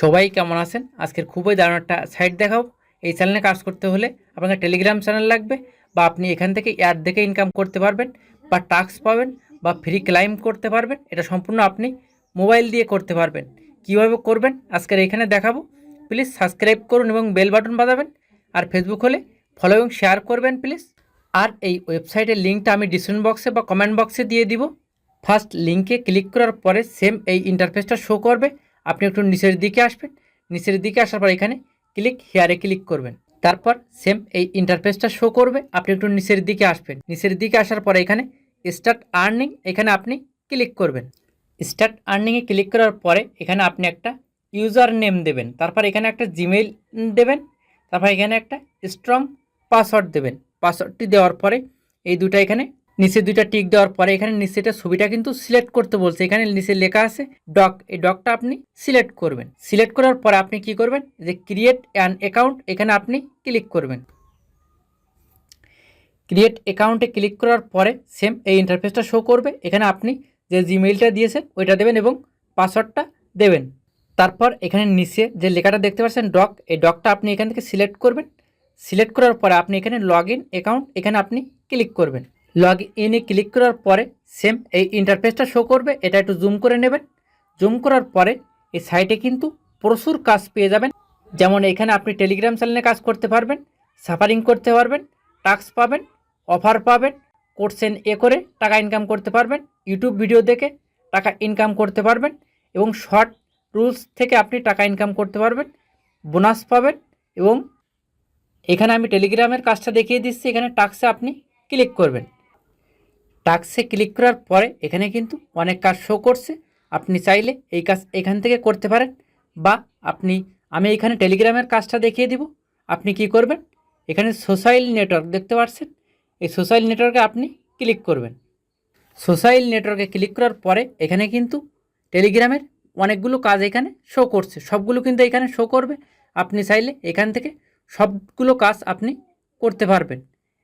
সবাই কেমন আছেন? আজকের খুবই দারুণ একটা সাইট দেখাবো। এই চ্যানেলে কাজ করতে হলে আপনাকে টেলিগ্রাম চ্যানেল লাগবে, বা আপনি এখান থেকে অ্যাড দেখে ইনকাম করতে পারবেন, বা টাস্ক পাবেন, বা ফ্রি ক্লাইম করতে পারবেন। এটা সম্পূর্ণ আপনি মোবাইল দিয়ে করতে পারবেন। কিভাবে করবেন আজকের এখানে দেখাবো। প্লিজ সাবস্ক্রাইব করুন এবং বেল বাটন বাজাবেন। আর ফেসবুক হলে ফলো এবং শেয়ার করবেন প্লিজ। আর এই ওয়েবসাইটের লিঙ্কটা আমি ডিসক্রিপশন বক্সে বা কমেন্ট বক্সে দিয়ে দিব। ফার্স্ট লিঙ্কে ক্লিক করার পরে সেম এই ইন্টারফেসটা শো করবে। আপনি একটু নিচের দিকে আসবেন। নিচের দিকে আসার পর এখানে ক্লিক হেয়ারে ক্লিক করবেন। তারপর সেম এই ইন্টারফেসটা শো করবে। আপনি একটু নিচের দিকে আসবেন। নিচের দিকে আসার পরে এখানে স্টার্ট আর্নিং, এখানে আপনি ক্লিক করবেন। স্টার্ট আর্নিংয়ে ক্লিক করার পরে এখানে আপনি একটা ইউজার নেম দেবেন। তারপর এখানে একটা জিমেইল দেবেন। তারপর এখানে একটা স্ট্রং পাসওয়ার্ড দেবেন। পাসওয়ার্ডটি দেওয়ার পরে এই দুটো এখানে নিচে দুইটা টিক দেওয়ার পরে এখানে নিচেটা ছবিটা কিন্তু সিলেক্ট করতে বলছে। এখানে নিচে লেখা আছে ডক, এই ডকটা আপনি সিলেক্ট করবেন। সিলেক্ট করার পরে আপনি কি করবেন, যে ক্রিয়েট অ্যান অ্যাকাউন্ট, এখানে আপনি ক্লিক করবেন। ক্রিয়েট অ্যাকাউন্টে ক্লিক করার পরে সেম এই ইন্টারফেসটা শো করবে। এখানে আপনি যে জিমেইলটা দিয়েছেন ওইটা দেবেন এবং পাসওয়ার্ডটা দেবেন। তারপর এখানে নিচে যে লেখাটা দেখতে পাচ্ছেন ডক, এই ডকটা আপনি এখান থেকে সিলেক্ট করবেন। সিলেক্ট করার পরে আপনি এখানে লগ ইন অ্যাকাউন্ট, এখানে আপনি ক্লিক করবেন। লগ ইনে ক্লিক করার পরে সেম এই ইন্টারফেসটা শো করবে। এটা একটু জুম করে নেবেন। জুম করার পরে এই সাইটে কিন্তু প্রচুর কাজ পেয়ে যাবেন। যেমন এখানে আপনি টেলিগ্রাম চ্যানেলে কাজ করতে পারবেন, সাফারিং করতে পারবেন, টাস্ক পাবেন, অফার পাবেন, কোর্সেন এ করে টাকা ইনকাম করতে পারবেন, ইউটিউব ভিডিও দেখে টাকা ইনকাম করতে পারবেন, এবং শর্ট রুলস থেকে আপনি টাকা ইনকাম করতে পারবেন, বোনাস পাবেন। এবং এখানে আমি টেলিগ্রামের কাজটা দেখিয়ে দিচ্ছি। এখানে টাস্কে আপনি ক্লিক করবেন। টাস্কে ক্লিক করার পরে এখানে কিন্তু অনেক কাজ শো করছে। আপনি চাইলে এই কাজ এখান থেকে করতে পারেন, বা আমি এখানে টেলিগ্রামের কাজটা দেখিয়ে দিব। আপনি কি করবেন, এখানে সোশ্যাল নেটওয়ার্ক দেখতে পাচ্ছেন, এই সোশ্যাল নেটওয়ার্কে আপনি ক্লিক করবেন। সোশ্যাল নেটওয়ার্কে ক্লিক করার পরে এখানে কিন্তু টেলিগ্রামের অনেকগুলো কাজ এখানে শো করছে। সবগুলো কিন্তু এখানে শো করবে। আপনি চাইলে এখান থেকে সবগুলো কাজ আপনি করতে পারবেন।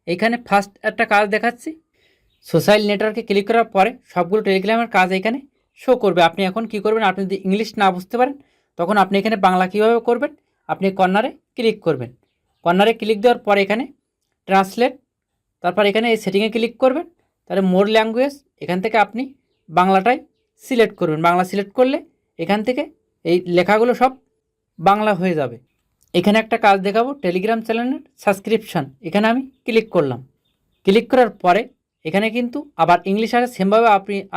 এখানে ফার্স্ট একটা কাজ দেখাচ্ছি। সোশ্যাল নেটওয়ার্কে ক্লিক করার পরে সবগুলো টেলিগ্রামের কাজ এখানে শো করবে। আপনি এখন কি করবেন, আপনি যদি ইংলিশ না বুঝতে পারেন তখন আপনি এখানে বাংলা কীভাবে করবেন, আপনি কর্নারে ক্লিক করবেন। কর্নারে ক্লিক দেওয়ার পরে এখানে ট্রান্সলেট, তারপর এখানে এই সেটিংয়ে ক্লিক করবেন। তাহলে মোর ল্যাঙ্গুয়েজ, এখান থেকে আপনি বাংলাটাই সিলেক্ট করবেন। বাংলা সিলেক্ট করলে এখান থেকে এই লেখাগুলো সব বাংলা হয়ে যাবে। এখানে একটা কাজ দেখাবো, টেলিগ্রাম চ্যানেলের সাবস্ক্রিপশন, এখানে আমি ক্লিক করলাম। ক্লিক করার পরে এখানে কিন্তু আবার ইংলিশ আর সেমভাবে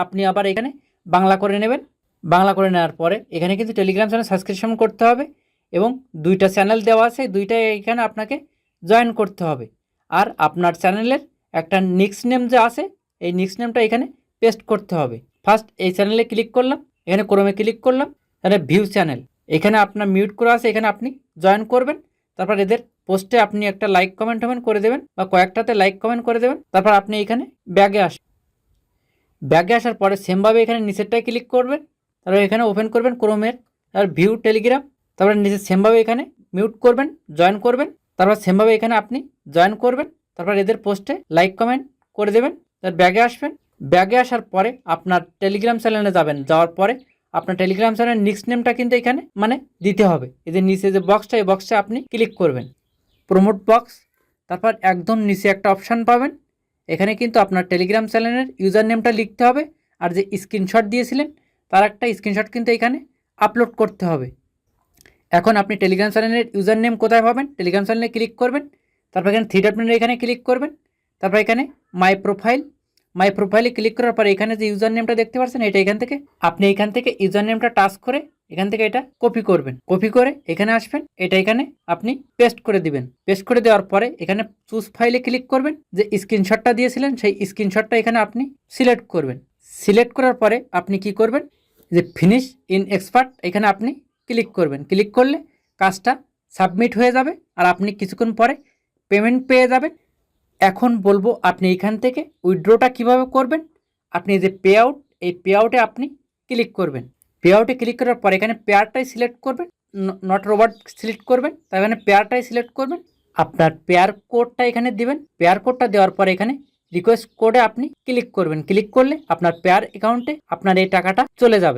আপনি আবার এখানে বাংলা করে নেবেন। বাংলা করে নেওয়ার পরে এখানে কিন্তু টেলিগ্রাম চ্যানেল সাবস্ক্রিপশন করতে হবে, এবং দুইটা চ্যানেল দেওয়া আছে, দুইটাই এখানে আপনাকে জয়েন করতে হবে। আর আপনার চ্যানেলের একটা নিক্স নেম যে আছে, এই নিক্স নেমটা এখানে পেস্ট করতে হবে। ফার্স্ট এই চ্যানেলে ক্লিক করলাম, এখানে ক্রমে ক্লিক করলাম, তাহলে ভিউ চ্যানেল, এখানে আপনার মিউট করা আছে, এখানে আপনি জয়েন করবেন। তারপর এদের পোস্টে আপনি একটা লাইক কমেন্ট করে দেবেন, বা কয়েকটাতে লাইক কমেন্ট করে দেবেন। তারপর আপনি এখানে ব্যাগে আসার পরে সেমভাবে এখানে নিচেরটায় ক্লিক করবেন। তারপর এখানে ওপেন করবেন ক্রোমের, আর ভিউ টেলিগ্রাম, তারপরে নিচে সেমভাবে এখানে মিউট করবেন, জয়েন করবেন। তারপর সেমভাবে এখানে আপনি জয়েন করবেন। তারপর এদের পোস্টে লাইক কমেন্ট করে দেবেন। তার ব্যাগে আসবেন। ব্যাগে আসার পরে আপনার টেলিগ্রাম চ্যানেলে যাবেন। যাওয়ার পরে আপনার টেলিগ্রাম চ্যানেলের নিক্স নেমটা কিন্তু এখানে দিতে হবে। এদের নিচে যে বক্সটা, এই বক্সে আপনি ক্লিক করবেন, প্রমোট বক্স। তারপর একদম নিচে একটা অপশান পাবেন, এখানে কিন্তু আপনার টেলিগ্রাম চ্যানেলের ইউজার নেমটা লিখতে হবে, আর যে স্ক্রিনশট দিয়েছিলেন তার একটা স্ক্রিনশট কিন্তু এখানে আপলোড করতে হবে। এখন আপনি টেলিগ্রাম চ্যানেলের ইউজার নেম কোথায় পাবেন, টেলিগ্রাম চ্যানেলে ক্লিক করবেন। তারপর এখানে থ্রি ডট মেনুতে এখানে ক্লিক করবেন। তারপর এখানে মাই প্রোফাইলে ক্লিক করার পরে এখানে যে ইউজার নেমটা দেখতে পাচ্ছেন, এটা এখান থেকে ইউজার নেমটা টাচ করে এখান থেকে এটা কপি করবেন। কপি করে এখানে আসবেন, এটা এখানে আপনি পেস্ট করে দিবেন। পেস্ট করে দেওয়ার পরে এখানে চুজ ফাইলে ক্লিক করবেন। যে স্ক্রিনশটটা দিয়েছিলেন সেই স্ক্রিনশটটা এখানে আপনি সিলেক্ট করবেন। সিলেক্ট করার পরে আপনি কি করবেন, যে ফিনিশ ইন এক্সপার্ট, এখানে আপনি ক্লিক করবেন। ক্লিক করলে কাজটা সাবমিট হয়ে যাবে, আর আপনি কিছুক্ষণ পরে পেমেন্ট পেয়ে যাবেন। এখন বলবো আপনি এখান থেকে উইথড্রটা কিভাবে করবেন। আপনি যে পে আউট, এই পে আউটে আপনি ক্লিক করবেন। পে আউটে ক্লিক করার পরে এখানে পেয়ারটাই সিলেক্ট করবেন, নট রোবট সিলেক্ট করবেন। তার মানে পেয়ারটাই সিলেক্ট করবেন। আপনার পেয়ার কোডটা এখানে দিবেন। পেয়ার কোডটা দেওয়ার পরে এখানে রিকোয়েস্ট কোডে আপনি ক্লিক করবেন। ক্লিক করলে আপনার পেয়ার অ্যাকাউন্টে আপনার এই টাকাটা চলে যাবে।